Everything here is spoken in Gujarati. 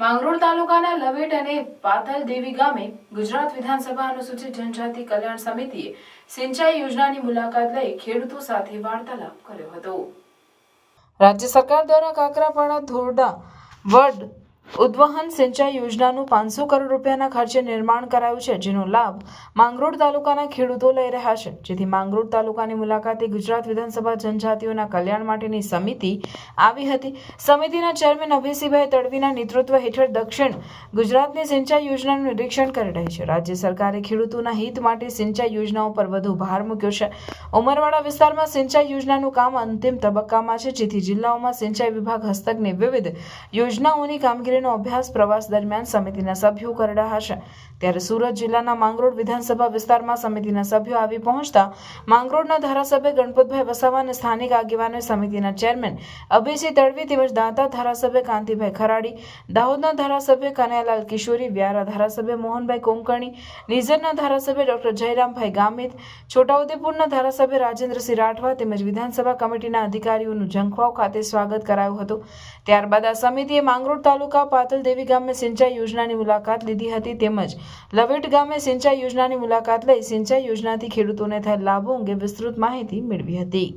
માંગરોળ તાલુકાના લવેટ અને પાથલ દેવી ગામે ગુજરાત વિધાનસભા અનુસૂચિત જનજાતિ કલ્યાણ સમિતિએ સિંચાઈ યોજનાની મુલાકાત લઈ ખેડૂતો સાથે વાર્તાલાપ કર્યો હતો। રાજ્ય સરકાર દ્વારા કાકરાપાડા ધોરડા વડ ઉદ્વહન સિંચાઈ યોજનાનું 500 કરોડ રૂપિયાના ખર્ચે નિર્માણ કરાયું છે, જેનો લાભ માંગરોળ તાલુકાના ખેડૂતો લઈ રહ્યા છે। જેથી માંગરોળ તાલુકાની મુલાકાતે ગુજરાત વિધાનસભા જનજાતિઓના કલ્યાણ માટેની સમિતિ આવી હતી। સમિતિના ચેરમેન અભયસિંહભાઈ તડવીના નેતૃત્વ હેઠળ દક્ષિણ ગુજરાતની સિંચાઈ યોજનાનું નિરીક્ષણ કરી રહી છે। રાજ્ય સરકારે ખેડૂતોના હિત માટે સિંચાઈ યોજનાઓ પર વધુ ભાર મૂક્યો છે। ઉમરવાડા વિસ્તારમાં સિંચાઈ યોજનાનું કામ અંતિમ તબક્કામાં છે, જેથી જિલ્લાઓમાં સિંચાઈ વિભાગ હસ્તકની વિવિધ યોજનાઓની કામગીરી અભ્યાસ પ્રવાસ દરમિયાન સમિતિના સભ્યો કરી રહ્યા છે। ત્યારે સુરત જિલ્લાના માંગરોળ વિધાનસભા વિસ્તારમાં સમિતિના સભ્યો આવી પહોંચતા માંગરોળના ધારાસભ્ય ગણપતભાઈ વસાવા અને સ્થાનિક આગેવાનોએ સમિતિના ચેરમેન અભયસિંહ તડવી તેમજ દાંતા ધારાસભ્ય કાંતિભાઈ ખરાડી, દાહોદના ધારાસભ્ય કનૈયાલાલ કિશોરી, વ્યારા ધારાસભ્ય મોહનભાઈ કોંકણી, નિઝરના ધારાસભ્ય ડોક્ટર જયરામભાઈ ગામિત, છોટાઉદેપુરના ધારાસભ્ય રાજેન્દ્રસિંહ રાઠવા તેમજ વિધાનસભા કમિટીના અધિકારીઓનું ઝંખવાવ ખાતે સ્વાગત કરાયું હતું। ત્યારબાદ આ સમિતિએ માંગરોળ તાલુકા પાથલ દેવી ગામે સિંચાઈ યોજનાની મુલાકાત લીધી હતી તેમજ લવેટ ગામે સિંચાઈ યોજનાની મુલાકાત લઈ સિંચાઈ યોજનાથી ખેડૂતોને થયેલ લાભો અંગે વિસ્તૃત માહિતી મેળવી હતી।